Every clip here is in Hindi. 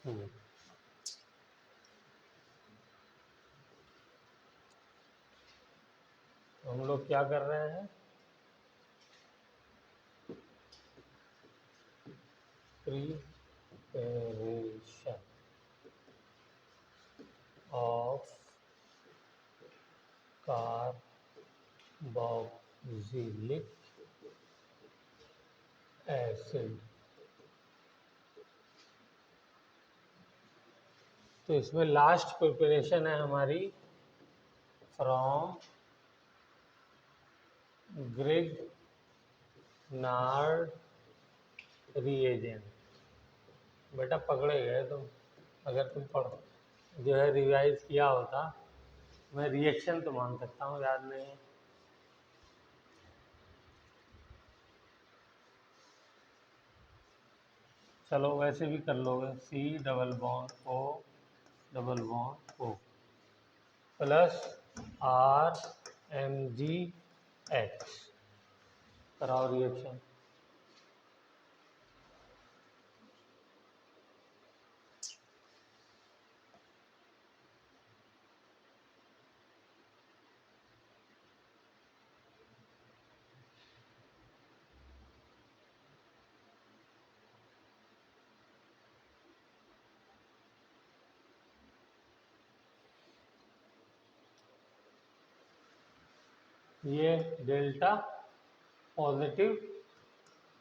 हम्म, तो हम लोग क्या कर रहे हैं, प्रिपरेशन ऑफ कार्बोक्सिलिक एसिड। तो इसमें लास्ट प्रिपरेशन है हमारी फ्रॉम ग्रिग्नार्ड रिएजेंट। बेटा पकड़े गए तुम, अगर तुम पढ़ जो है रिवाइज किया होता। मैं रिएक्शन तो मान सकता हूँ, याद नहीं है। चलो वैसे भी कर लोगे, C double bond O double bond O plus RMgH। कराओ रिएक्शन। ये डेल्टा पॉजिटिव,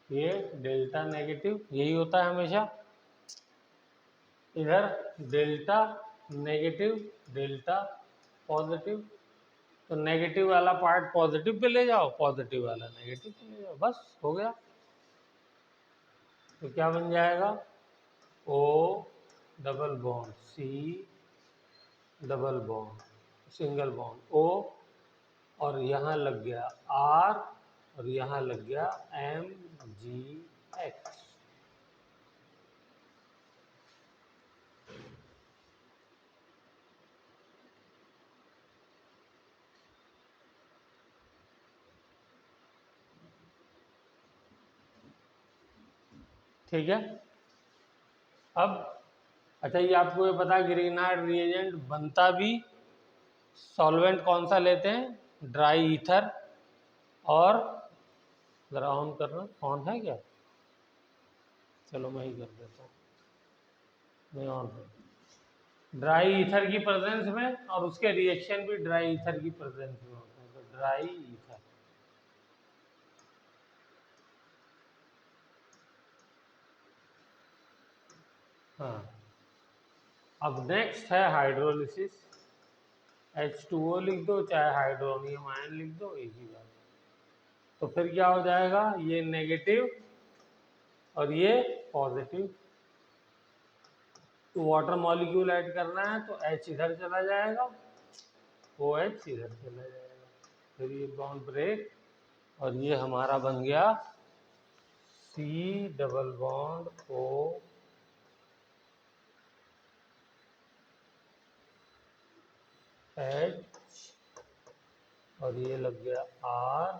ये डेल्टा नेगेटिव, यही होता है हमेशा। इधर डेल्टा नेगेटिव, डेल्टा पॉजिटिव, तो नेगेटिव वाला पार्ट पॉजिटिव पे ले जाओ, पॉजिटिव वाला नेगेटिव पे ले जाओ, बस हो गया। तो क्या बन जाएगा, O double bond C double bond single bond O, और यहाँ लग गया R, और यहाँ लग गया MgX। ठीक है। अब अच्छा, ये आपको ये पता है ग्रिग्नार्ड रिएजेंट बनता भी, सॉल्वेंट कौन सा लेते हैं, ड्राई ईथर। और जरा ऑन करना, ऑन है क्या, चलो मैं ही कर देता हूँ, नहीं ऑन है। ड्राई ईथर की प्रेजेंस में, और उसके रिएक्शन भी ड्राई ईथर की प्रेजेंस में होते हैं, तो ड्राई ईथर। हाँ, अब नेक्स्ट है हाइड्रोलिसिस। H2O लिख दो, चाहे हाइड्रोनियम आयन लिख दो, एक ही बात। तो फिर क्या हो जाएगा, ये नेगेटिव और ये पॉजिटिव। तो वाटर मॉलिक्यूल ऐड करना है, तो H इधर चला जाएगा, OH इधर चला जाएगा, फिर ये बॉन्ड ब्रेक, और ये हमारा बन गया C double bond O H, और ये लग गया R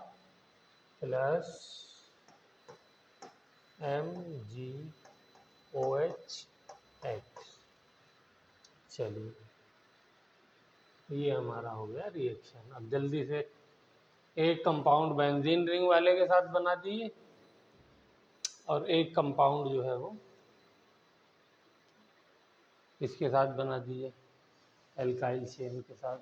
प्लस MgOH X। चलिए, ये हमारा हो गया रिएक्शन। अब जल्दी से एक कंपाउंड बेंजीन रिंग वाले के साथ बना दिए, और एक कंपाउंड जो है वो इसके साथ बना दिए, एल्काइल चेन के साथ।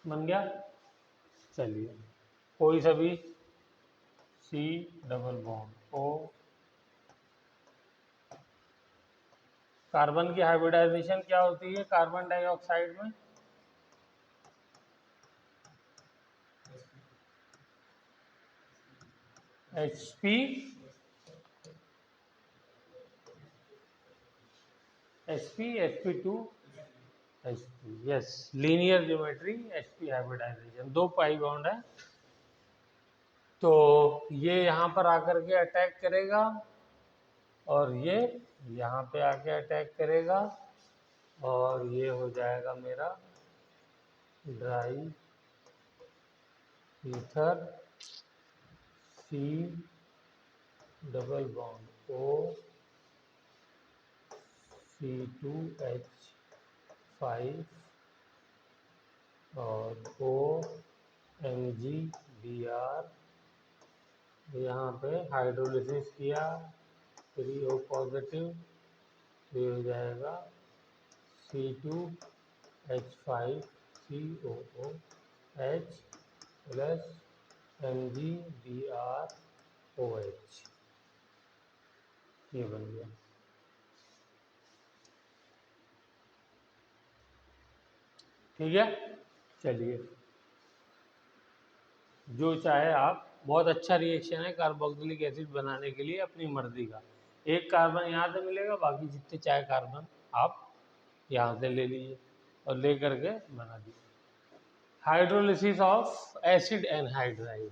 बन गया। चलिए कोई सा भी C double bond O, carbon की हाइब्रिडाइजेशन क्या होती है कार्बन डाइऑक्साइड में? Hp Sp2 Hp, yes, linear geometry Sp hybridisation, 2 pi bond है। तो ये यहाँ पर आकर के अटैक करेगा और ये यहाँ पे आके अटैक करेगा और ये हो जाएगा मेरा dry ether C double bond O C2H5 और OMgBr, यहाँ पे हाइड्रोलिसिस किया 3O पॉजिटिव, ये हो जाएगा C2H5COOH प्लस MgBrOH, ये बन गया। ठीक है, चलिए जो चाहे आप, बहुत अच्छा रिएक्शन है कार्बोक्सिलिक एसिड बनाने के लिए, अपनी मर्जी का। एक कार्बन यहाँ से मिलेगा, बाकी जितने चाहे कार्बन आप यहाँ से ले लीजिए और ले करके बना दीजिए। हाइड्रोलिसिस ऑफ एसिड एनहाइड्राइड,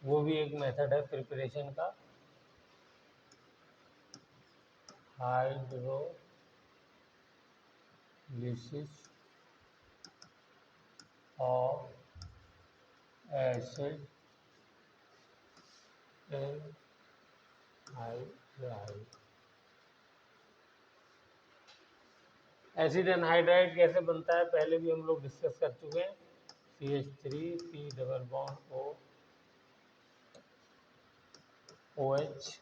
वो भी एक मेथड है प्रिपरेशन का। Hydrolysis of acid anhydride. Acid anhydride कैसे बनता है पहले भी हम लोग डिस्कस कर चुके हैं। CH3 C double bond O OH,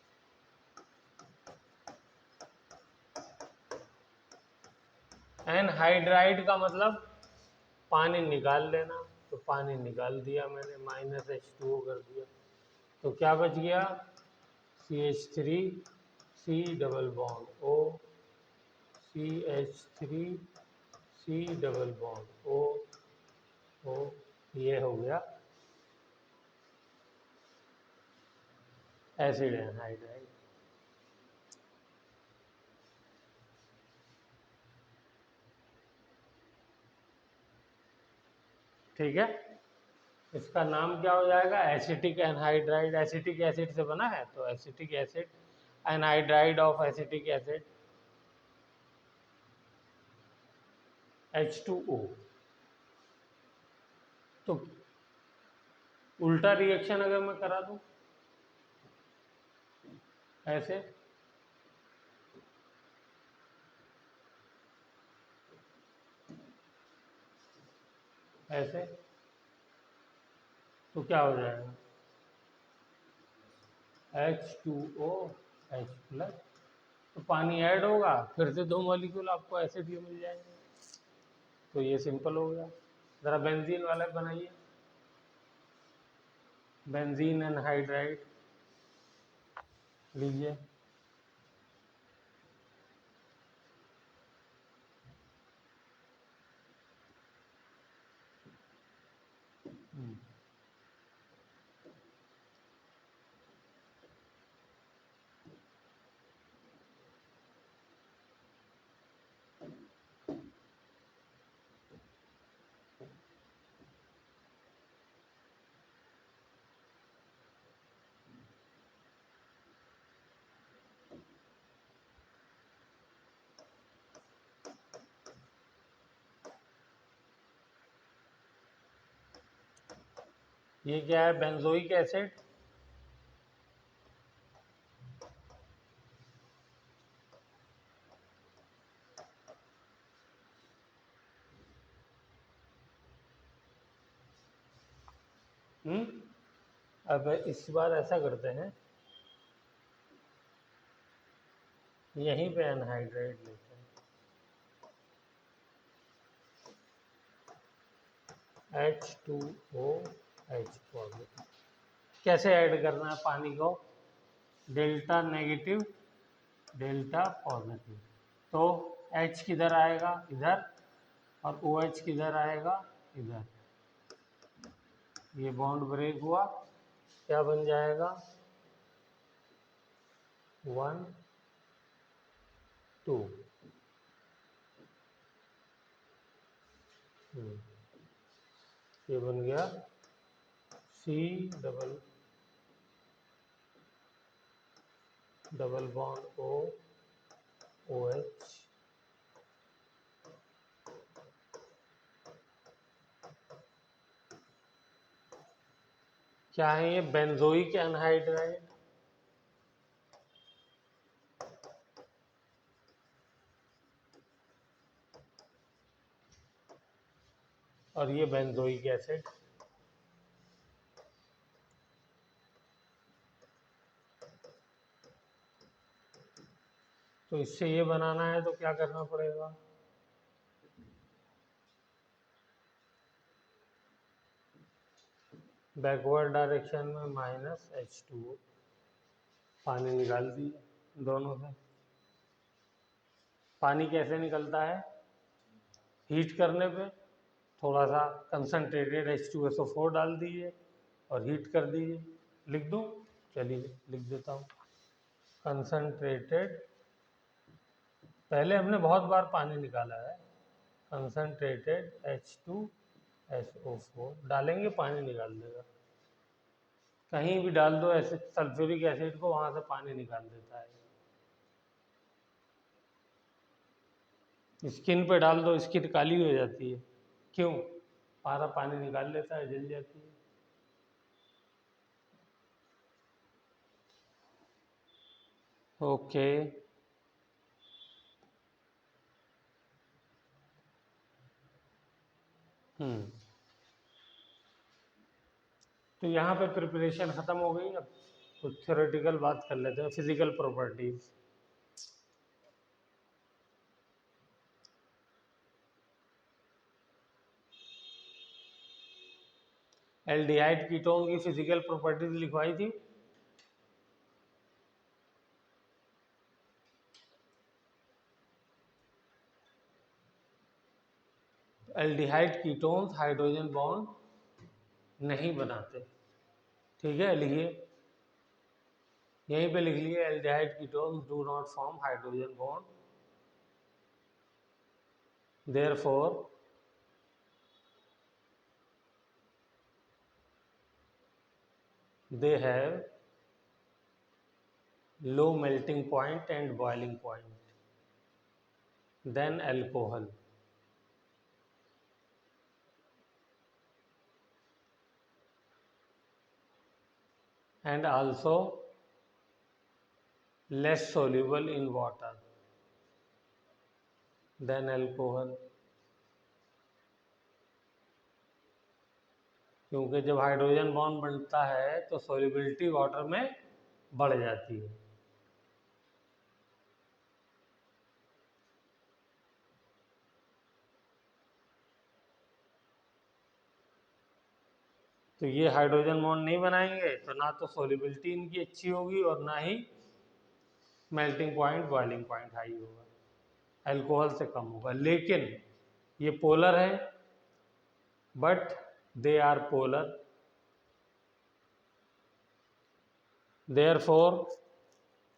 anhydride का मतलब पानी निकाल लेना, तो पानी निकाल दिया मैंने, -H2O कर दिया, तो क्या बच गया CH3 C double bond O CH3 C double bond O O, ये हो गया एसिड एनहाइड्राइड। ठीक है, इसका नाम क्या हो जाएगा एसिटिक एनहाइड्राइड, एसिटिक एसिड से बना है तो acetic acid, anhydride of acetic acid H2O। तो उल्टा रिएक्शन अगर मैं करा दूं ऐसे, ऐसे, तो क्या हो जाएगा H2O H प्लस, तो पानी ऐड होगा, फिर से 2 मॉलिक्यूल आपको एसिड के मिल जाएंगे। तो ये सिंपल हो गया। ज़रा बेंजीन वाला बनाइए, बेंजीन एनहाइड्राइड लीजिए। ये क्या है बेंजोइक एसिड, अब इस बार ऐसा करते हैं, यहीं पे एनहाइड्राइड लेते हैं। H2OH positive. कैसे ऐड करना है पानी को? Delta negative delta positive. तो H किधर आएगा? इधर। और OH किधर आएगा? इधर। ये बॉन्ड ब्रेक हुआ, क्या बन जाएगा? 1 2। ये बन गया C डबल बॉन्ड OH। क्या है ये? Benzoic anhydride. और ये बेंजोइक एसिड। तो इससे ये बनाना है तो क्या करना पड़ेगा? बैकवर्ड डायरेक्शन में -H2O। पानी निकाल दिए दोनों से। पानी कैसे निकलता है? हीट करने पे थोड़ा सा कंसनट्रेटेड H2SO4 डाल दीजिए और हीट कर दीजिए। लिख दूँ? चलिए लिख देता हूँ। कंसनट्रेटेड, पहले हमने बहुत बार पानी निकाला है। कंसनट्रेटेड H2SO4 डालेंगे, पानी निकाल देगा। कहीं भी डाल दो ऐसे सल्फ्यूरिक एसिड को, वहाँ से पानी निकाल देता है। स्किन पे डाल दो, स्किन काली हो जाती है। क्यों? सारा पानी निकाल लेता है, जल जाती है। ओके। तो यहाँ पे प्रिपरेशन ख़त्म हो गई। अब कुछ थ्योरेटिकल बात कर लेते हैं, फिजिकल प्रॉपर्टीज। एल्डिहाइड कीटोन की फिजिकल प्रॉपर्टीज लिखवाई थी। एल्डिहाइड कीटोन्स हाइड्रोजन बॉन्ड नहीं बनाते। ठीक है, लिखिए, यहीं पे लिख लिए, aldehyde ketones do not form hydrogen bond, therefore they have low melting point and boiling point than alcohol. And also less soluble in water than alcohol. क्योंकि जब हाइड्रोजन बॉन्ड बनता है तो सोल्युबिलिटी वाटर में बढ़ जाती है। तो ये हाइड्रोजन बॉन्ड नहीं बनाएंगे तो ना तो सोल्युबिलिटी इनकी अच्छी होगी और ना ही melting point, boiling point high होगा, अल्कोहल से कम होगा। लेकिन ये पोलर है, but they are polar, therefore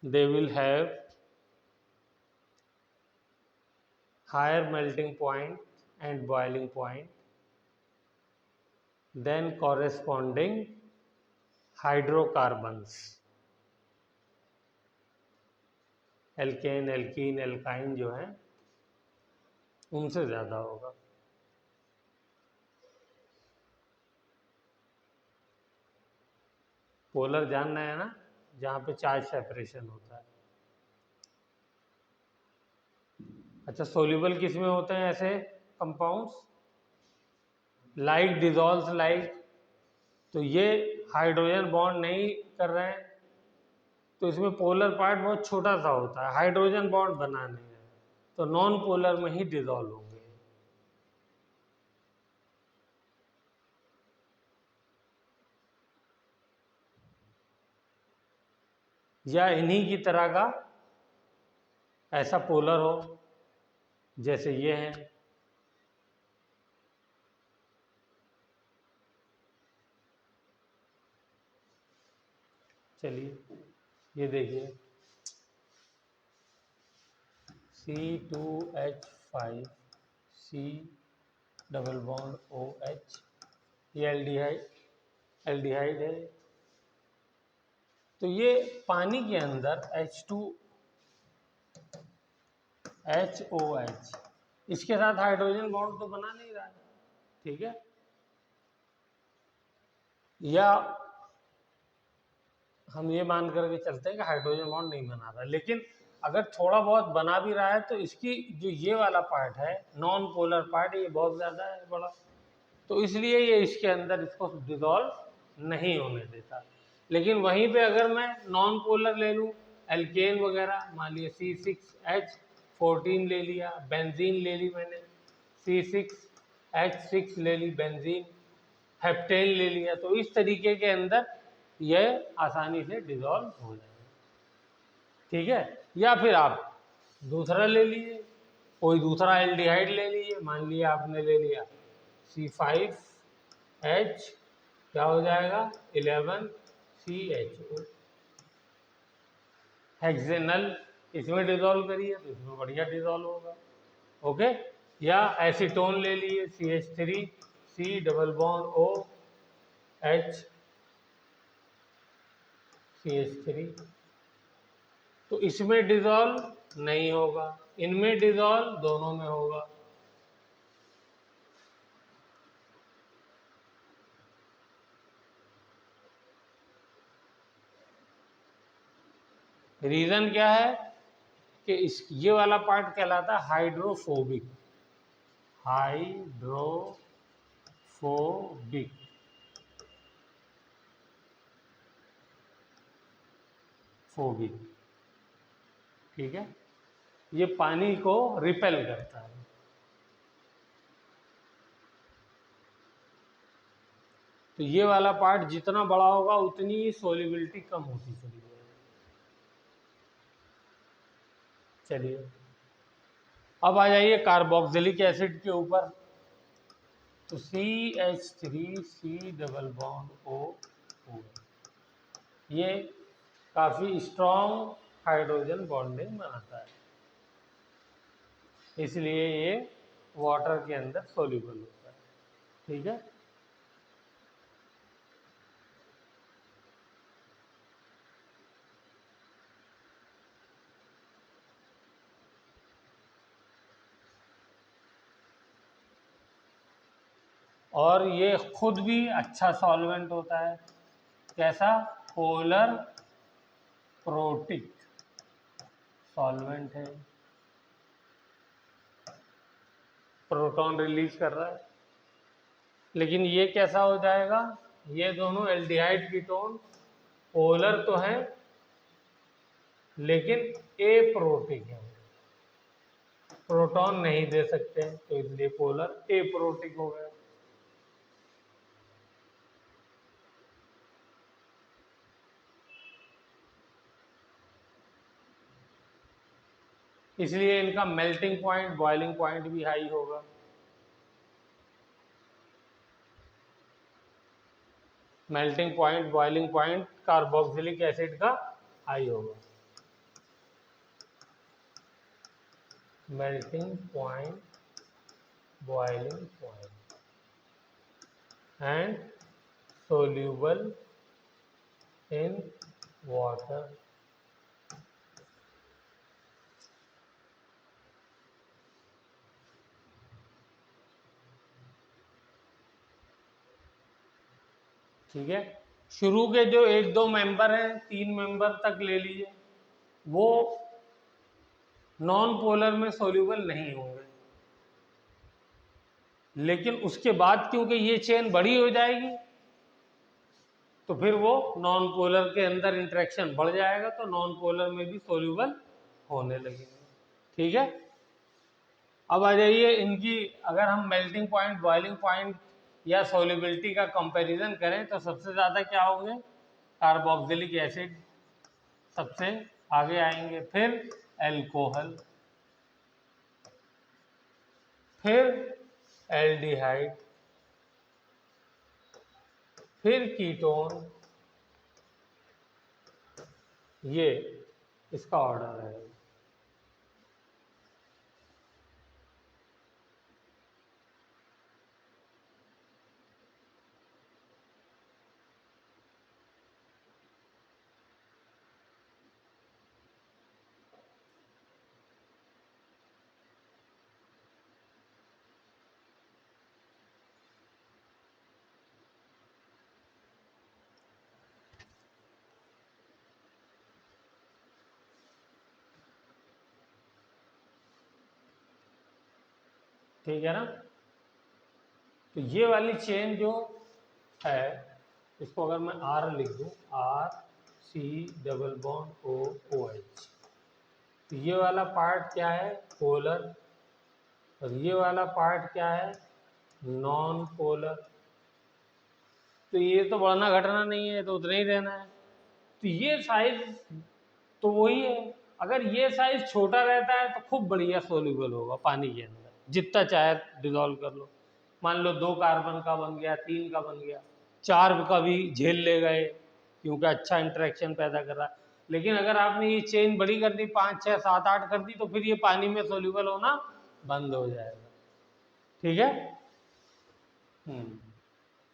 they will have higher melting point and boiling point than corresponding hydrocarbons, alkane, alkene, alkyne जो है उनसे ज़्यादा होगा। पोलर जानना है ना, जहाँ पे चार्ज सेपरेशन होता है। अच्छा, सोल्यूबल किस में होते हैं ऐसे कंपाउंड्स? Like dissolves like. तो ये हाइड्रोजन बॉन्ड नहीं कर रहे हैं तो इसमें पोलर पार्ट बहुत छोटा सा होता है, हाइड्रोजन बॉन्ड बना नहीं है, तो नॉन पोलर में ही डिजॉल्व होंगे। या इन्हीं की तरह का ऐसा पोलर हो जैसे ये है। चलिए ये देखिए C2H5 C double bond OH, ये एल्डिहाइड है। तो ये पानी के अंदर H2HOH, इसके साथ हाइड्रोजन बॉन्ड तो बना नहीं रहा है, ठीक है। या हम ये मान करके चलते हैं कि हाइड्रोजन बॉन्ड नहीं बना रहा, लेकिन अगर थोड़ा बहुत बना भी रहा है तो इसकी जो ये वाला पार्ट है नॉन पोलर पार्ट, ये बहुत ज़्यादा है बड़ा, तो इसलिए ये इसके अंदर इसको डिसॉल्व नहीं होने देता। लेकिन वहीं पे अगर मैं नॉन पोलर ले लूँ, एल्केन वगैरह, मान लिया C6H14 ले लिया, बेंजीन ले ली मैंने C6H6 ले ली बेंजीन, हेप्टेन ले लिया, तो इस तरीके के अंदर यह आसानी से डिसॉल्व हो जाएगा, ठीक है। या फिर आप दूसरा ले लीजिए, कोई दूसरा एल्डिहाइड ले लीजिए, मान लिया आपने ले लिया C5H, क्या हो जाएगा 11CHO, हेक्सेनल, इसमें डिसॉल्व करिए तो इसमें बढ़िया डिसॉल्व होगा, ओके। या एसीटोन ले लिए CH3 C double bond OH CH3, तो इसमें डिसॉल्व नहीं होगा, इनमें डिसॉल्व दोनों में होगा। रीजन क्या है कि इस ये वाला पार्ट कहलाता है हाइड्रोफोबिक, हाइड्रोफोबिक, फोबिक, ठीक है। ये पानी को रिपेल करता है। तो ये वाला पार्ट जितना बड़ा होगा उतनी ही सोल्युबिलिटी कम होती चली जाएगी। चलिए अब आ जाइए कार्बोक्सिलिक एसिड के ऊपर। तो CH3C डबल बॉन्ड O, ये काफ़ी स्ट्रॉन्ग हाइड्रोजन बॉन्डिंग बनाता है, इसलिए ये वाटर के अंदर सोल्यूबल होता है, ठीक है। और ये खुद भी अच्छा सॉल्वेंट होता है, कैसा, पोलर प्रोटिक सॉल्वेंट है, प्रोटॉन रिलीज कर रहा है। लेकिन ये कैसा हो जाएगा, ये दोनों एल्डिहाइड कीटोन पोलर तो है लेकिन एप्रोटिक है, प्रोटॉन नहीं दे सकते, तो इसलिए पोलर एप्रोटिक हो गया। इसलिए इनका मेल्टिंग पॉइंट, बॉइलिंग पॉइंट भी हाई होगा। Melting point, boiling point carboxylic acid का हाई होगा। Melting point, boiling point and soluble in water, ठीक है। शुरू के जो 1-2 मेंबर हैं, 3 मेंबर तक ले लीजिए, वो नॉन पोलर में सोल्यूबल नहीं होंगे, लेकिन उसके बाद क्योंकि ये चेन बड़ी हो जाएगी तो फिर वो नॉन पोलर के अंदर इंटरेक्शन बढ़ जाएगा, तो नॉन पोलर में भी सोल्यूबल होने लगेंगे, ठीक है। अब आ जाइए इनकी, अगर हम मेल्टिंग पॉइंट, बॉइलिंग पॉइंट या सोल्युबिलिटी का कंपैरिजन करें तो सबसे ज़्यादा क्या होंगे, कार्बोक्सिलिक एसिड सबसे आगे आएंगे, फिर एल्कोहल, फिर एल्डिहाइड, फिर कीटोन। ये इसका ऑर्डर है। ठीक है ना? तो ये वाली चेन जो है, इसको अगर मैं आर लिख दूं, R C double bond O O H, तो ये वाला पार्ट क्या है? पोलर। और ये वाला पार्ट क्या है? Non polar. तो ये तो बढ़ना घटना नहीं है, तो उतना ही रहना है। तो ये साइज तो वही है। अगर ये साइज छोटा रहता है तो खूब बढ़िया सोल्यूबल होगा पानी के अंदर, जितना चाहे डिजोल्व कर लो। मान लो 2 कार्बन का बन गया, 3 का बन गया, 4 का भी झेल ले गए, क्योंकि अच्छा इंटरेक्शन पैदा कर रहा है। लेकिन अगर आपने ये चेन बड़ी कर दी, 5, 6, 7, 8 कर दी, तो फिर ये पानी में सोल्यूबल होना बंद हो जाएगा। ठीक है?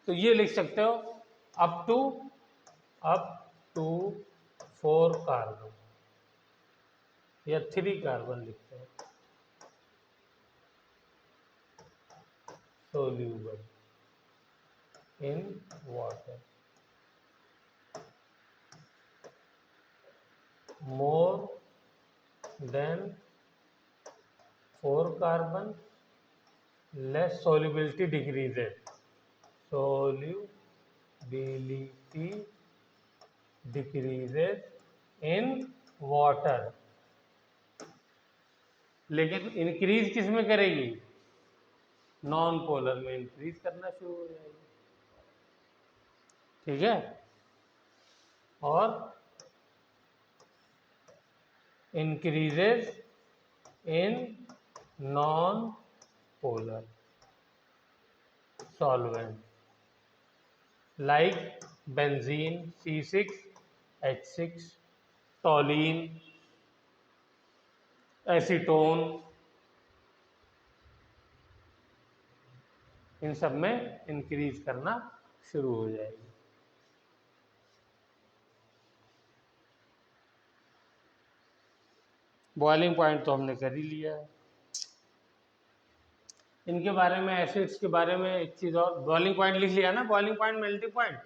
तो ये लिख सकते हो up to up to 4 carbon या 3 कार्बन लिखते हैं, soluble in water, more than 4 carbon, less solubility decreases, solubility decreases in water। लेकिन इंक्रीज किस में करेगी? नॉन पोलर में इंक्रीज करना शुरू हो जाएगी। ठीक है? और increases in non-polar solvent like benzene C6H6, toluene, acetone, इन सब में इंक्रीज करना शुरू हो जाएगी। बॉइलिंग पॉइंट तो हमने कर ही लिया है। इनके बारे में, एसिड्स के बारे में एक चीज़ और, बॉइलिंग पॉइंट लिख लिया ना, बॉइलिंग पॉइंट, मेल्टिंग पॉइंट,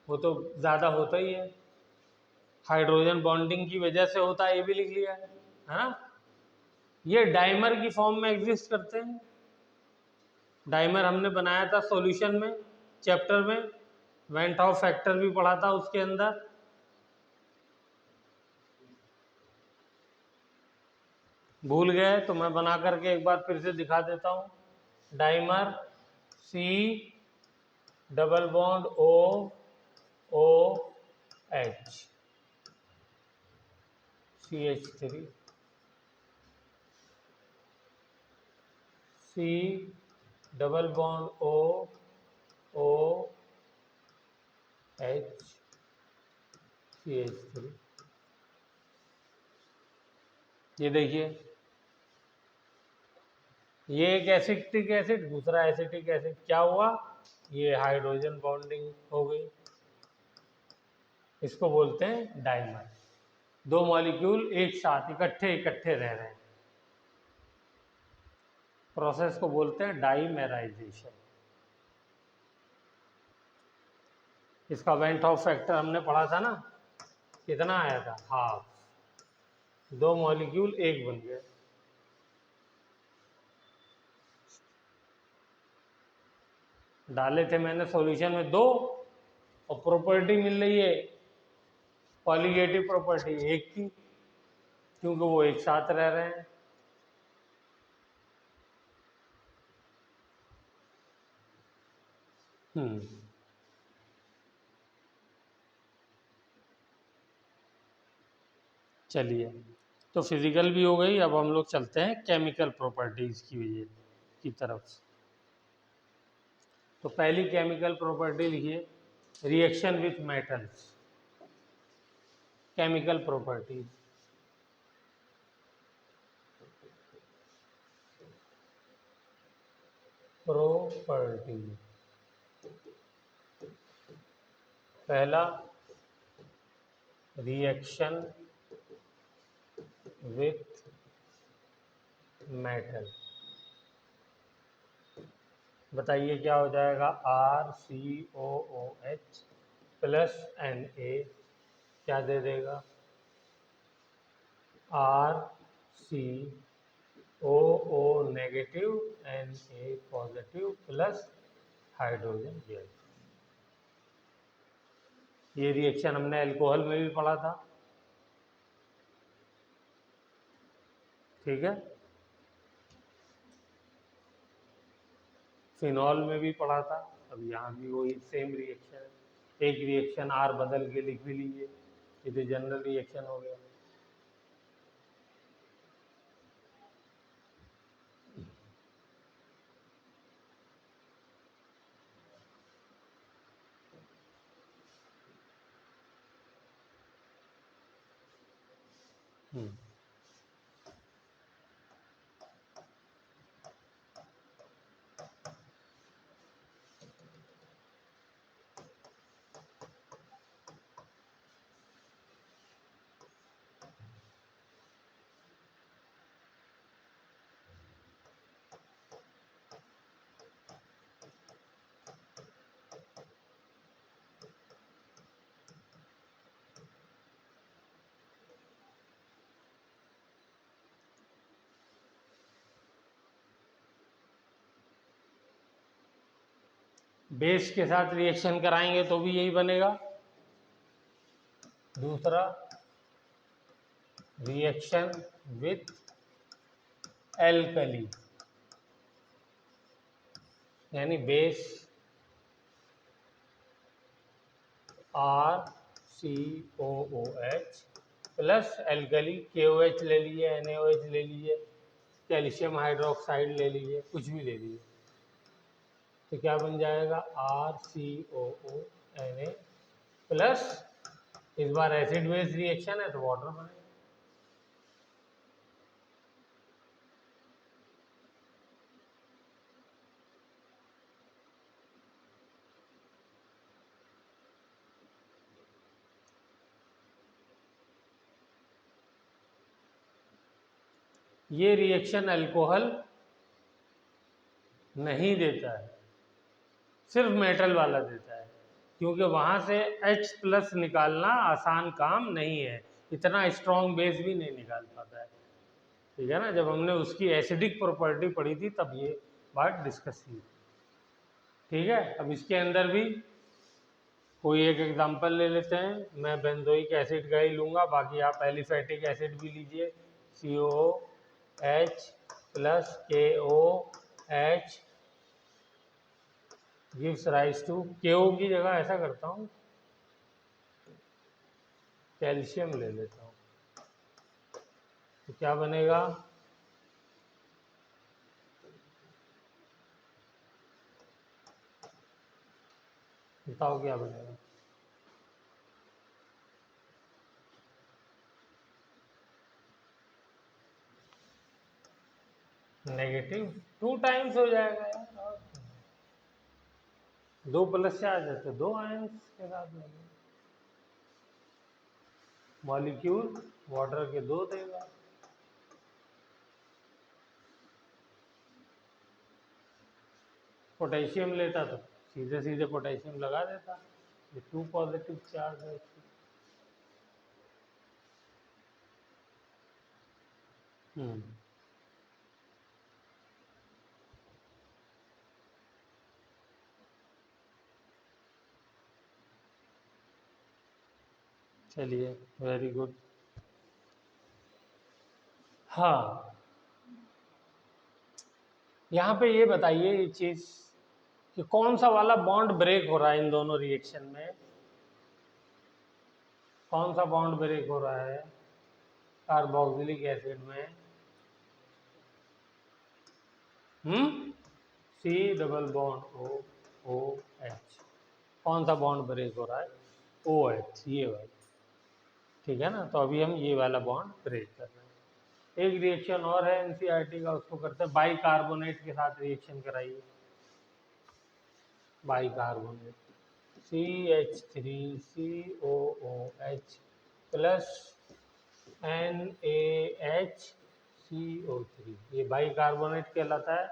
वो तो ज़्यादा होता ही है, हाइड्रोजन बॉन्डिंग की वजह से होता है, ये भी लिख लिया है ना? ये डाइमर की फॉर्म में एग्जिस्ट करते हैं। डाइमर हमने बनाया था सॉल्यूशन में, चैप्टर में, वेंट ऑफ फैक्टर भी पढ़ा था उसके अंदर। भूल गए तो मैं बना करके एक बार फिर से दिखा देता हूँ। Dimer C double bond O O H CH3, C double bond O O H CH3। ये देखिए, ये एक एसिटिक एसिड, दूसरा एसिटिक एसिड, क्या हुआ? ये हाइड्रोजन बॉन्डिंग हो गई। इसको बोलते हैं डाइमर। 2 मॉलिक्यूल एक साथ इकट्ठे इकट्ठे रह रहे हैं, प्रोसेस को बोलते हैं डाइमेराइजेशन। इसका वेंट ऑफ फैक्टर हमने पढ़ा था ना, कितना आया था? हाफ। 2 मॉलिक्यूल एक बन गए। डाले थे मैंने सॉल्यूशन में 2, और प्रॉपर्टी मिल रही है कॉलिगेटिव प्रॉपर्टी एक की, क्योंकि वो एक साथ रह रहे हैं। चलिए, तो फिजिकल भी हो गई, अब हम लोग चलते हैं केमिकल प्रॉपर्टीज की तरफ। तो पहली केमिकल प्रॉपर्टी लिखिए, reaction with metals, chemical properties. Property, पहला रिएक्शन विथ मेटल, बताइए क्या हो जाएगा। RCOOH प्लस Na क्या दे देगा, RCOO negative Na positive plus hydrogen gas. ये रिएक्शन हमने अल्कोहल में भी पढ़ा था, ठीक है, फिनॉल में भी पढ़ा था। अब यहाँ भी वही सेम रिएक्शन है, एक रिएक्शन R बदल के लिख भी लीजिए, ये तो जनरल रिएक्शन हो गया। बेस के साथ रिएक्शन कराएंगे तो भी यही बनेगा। दूसरा, रिएक्शन विथ एल्कली, यानी base RCOOH plus alkali, KOH ले लीजिए, NaOH ले लीजिए, कैल्शियम हाइड्रोक्साइड ले लीजिए, कुछ भी ले लीजिए, तो क्या बन जाएगा, RCOO Na प्लस, इस बार एसिड बेस रिएक्शन है तो वाटर बनेगा। ये रिएक्शन अल्कोहल नहीं देता है, सिर्फ मेटल वाला देता है, क्योंकि वहाँ से H प्लस निकालना आसान काम नहीं है, इतना स्ट्रॉन्ग बेस भी नहीं निकाल पाता है, ठीक है ना। जब हमने उसकी एसिडिक प्रॉपर्टी पढ़ी थी तब ये बात डिस्कस की, ठीक है। अब इसके अंदर भी कोई एक एग्जांपल ले लेते हैं, मैं बेंजोइक एसिड का ही लूँगा, बाकी आप एलिफेटिक एसिड भी लीजिए, COH plus KOH gives rise to, KO की जगह ऐसा करता हूँ कैल्शियम ले लेता हूँ, तो क्या बनेगा, बताओ क्या बनेगा। नेगेटिव 2 टाइम्स हो जाएगा यार, और 2 प्लस से आ जाते, 2 आयंस के साथ में मॉलिक्यूल वाटर के 2 देगा। पोटेशियम लेता तो सीधे सीधे पोटेशियम लगा देता, ये 2 पॉजिटिव चार्ज है। चलिए, वेरी गुड। हाँ, यहाँ पे ये बताइए ये चीज़ कि कौन सा वाला बॉन्ड ब्रेक हो रहा है इन दोनों रिएक्शन में, कौन सा बॉन्ड ब्रेक हो रहा है, कार्बोक्सिलिक एसिड में C double bond O O H, कौन सा बॉन्ड ब्रेक हो रहा है? ओ एच, ये वाला, ठीक है ना। तो अभी हम ये वाला बॉन्ड ब्रेक कर रहे हैं। एक रिएक्शन और है एनसीईआरटी का, उसको करते हैं बाई कार्बोनेट के साथ रिएक्शन कराइए। By carbonate CH3COOH plus NaHCO3, ये बाई कार्बोनेट कहलाता है।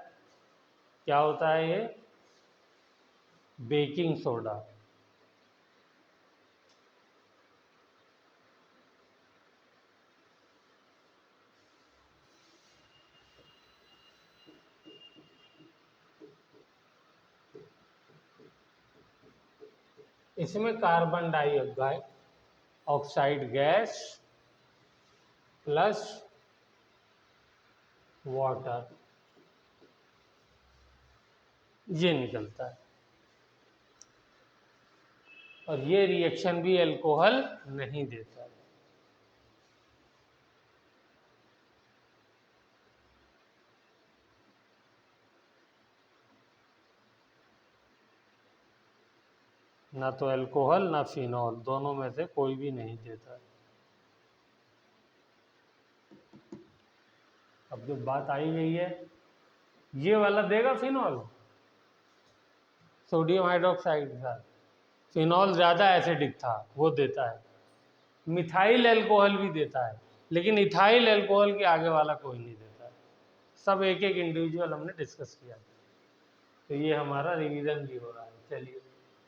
क्या होता है ये? Baking soda. इसमें carbon dioxide gas plus water ये निकलता है, और ये रिएक्शन भी अल्कोहल नहीं देता है। ना तो अल्कोहल ना फिनॉल, दोनों में से कोई भी नहीं देता है। अब जो बात आई गई है, ये वाला देगा फिनॉल सोडियम हाइड्रोक्साइड के साथ। फिनॉल ज़्यादा एसिडिक था, वो देता है। मिथाइल अल्कोहल भी देता है, लेकिन इथाइल अल्कोहल के आगे वाला कोई नहीं देता है। सब एक एक इंडिविजुअल हमने डिस्कस किया, तो ये हमारा रिवीजन भी हो रहा है। चलिए,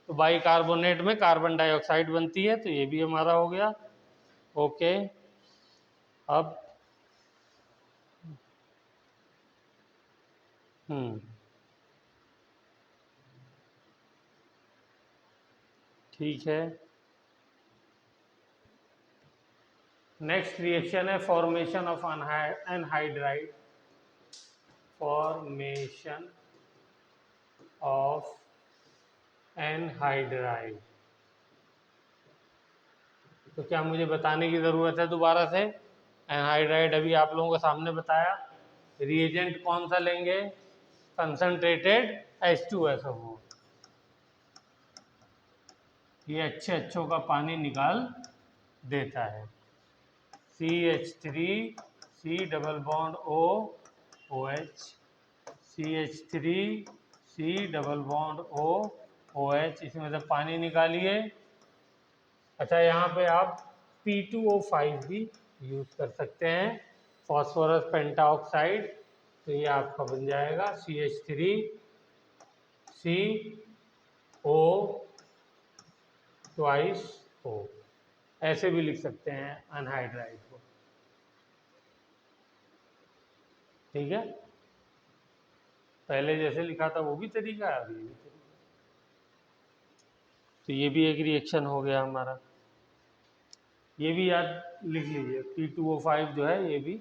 तो बाई कार्बोनेट में कार्बन डाइऑक्साइड बनती है, तो ये भी हमारा हो गया। ओके, अब ठीक है। नेक्स्ट रिएक्शन है formation of anhydride, formation of anhydride. तो क्या मुझे बताने की ज़रूरत है दोबारा से? एनहाइड्राइड अभी आप लोगों को सामने बताया। रिएजेंट कौन सा लेंगे? Concentrated H2SO4। ये अच्छे अच्छों का पानी निकाल देता है। CH3 C double bond O OH, CH3 C double bond O OH, इसमें से पानी निकालिए। अच्छा, यहाँ पे आप P2O5 भी यूज़ कर सकते हैं, फॉस्फोरस पेंटाऑक्साइड। तो ये आपका बन जाएगा CH3CO ट्वाइस O, ऐसे भी लिख सकते हैं अनहाइड्राइड को, ठीक है। पहले जैसे लिखा था वो भी तरीका है, अभी भी तरीका। तो ये भी एक रिएक्शन हो गया हमारा। ये भी याद लिख लीजिए, P2O5 जो है ये भी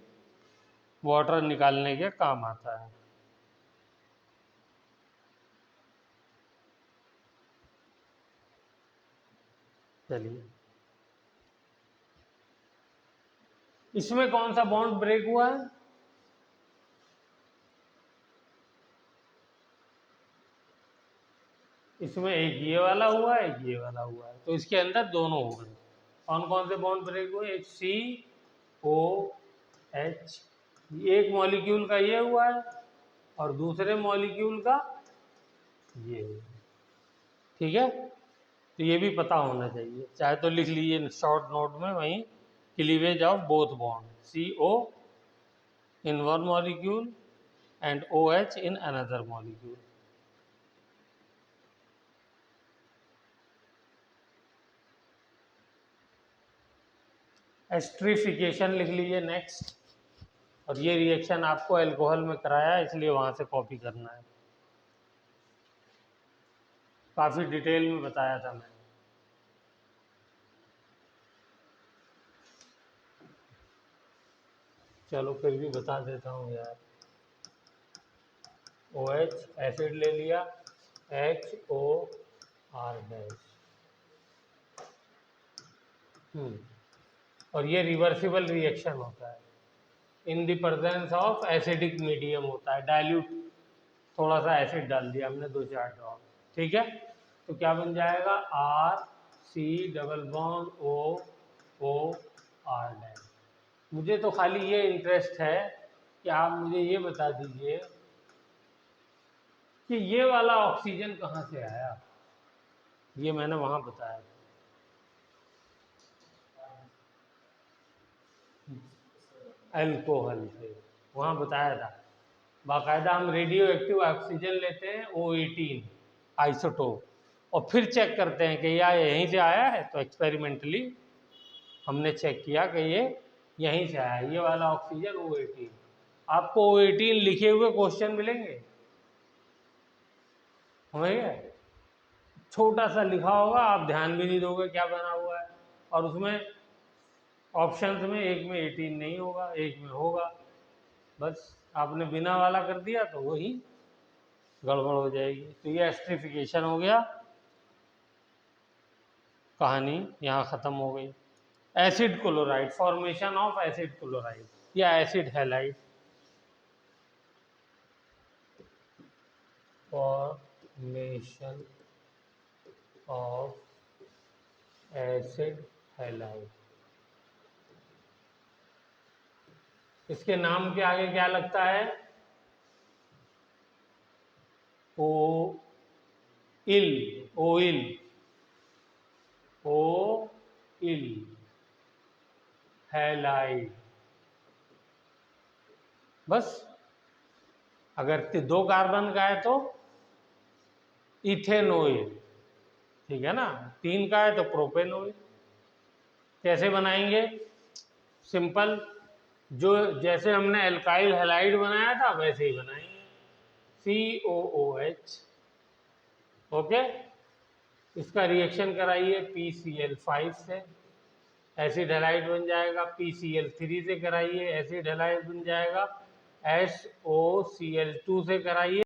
वाटर निकालने के काम आता है। चलिए, इसमें कौन सा बॉन्ड ब्रेक हुआ है? इसमें एक ये वाला हुआ है, एक ये वाला हुआ है, तो इसके अंदर दोनों हो गए। कौन कौन से बॉन्ड ब्रेक हुए? एक COH, एक मॉलिक्यूल का ये हुआ है और दूसरे मॉलिक्यूल का ये हुआ, ठीक है। तो ये भी पता होना चाहिए, चाहे तो लिख लीजिए शॉर्ट नोट में वहीं, cleavage of both bond, CO in one molecule and OH in another molecule। Esterification लिख लीजिए नेक्स्ट, और ये रिएक्शन आपको अल्कोहल में कराया, इसलिए वहां से कॉपी करना है। काफ़ी डिटेल में बताया था मैंने। चलो फिर भी बता देता हूँ यार। OH एसिड ले लिया, HOR डैश, और ये रिवर्सिबल रिएक्शन होता है in the presence of acidic medium होता है, डाइल्यूट, थोड़ा सा एसिड डाल दिया हमने 2-4 ड्रॉप, ठीक है। तो क्या बन जाएगा RC≡OOR'। मुझे तो खाली ये इंटरेस्ट है कि आप मुझे ये बता दीजिए कि ये वाला ऑक्सीजन कहाँ से आया, ये मैंने वहां बताया था। अल्कोहल से, वहां बताया था। बाकायदा हम रेडियो एक्टिव ऑक्सीजन लेते हैं O18 आइसोटोप, और फिर चेक करते हैं कि यहीं से आया है। तो एक्सपेरिमेंटली हमने चेक किया कि ये यहीं से आया, ये वाला ऑक्सीजन O18। आपको O18 लिखे हुए क्वेश्चन मिलेंगे, समझिए, छोटा सा लिखा होगा, आप ध्यान भी नहीं दोगे क्या बना हुआ है, और उसमें ऑप्शंस में एक में 18 नहीं होगा, एक में होगा, बस आपने बिना वाला कर दिया तो वही गड़बड़ हो जाएगी। तो ये एस्ट्रिफिकेशन हो गया, कहानी यहाँ ख़त्म हो गई। Acid chloride, formation of acid chloride या acid halide, formation of acid halide. इसके नाम के आगे क्या लगता है? Oyl, oyl, oyl halide. बस अगर 2 कार्बन का है तो इथेनॉइल, ठीक है ना, 3 का है तो प्रोपेनॉइल। कैसे बनाएंगे? सिंपल, जो जैसे हमने एल्काइल हैलाइड बनाया था वैसे ही बनाएंगे, COOH, ओके। इसका रिएक्शन कराइए PCl5 से, एसिड हैलाइड बन जाएगा। PCl3 से कराइए, एसिड हैलाइड बन जाएगा। SOCl2 से कराइए,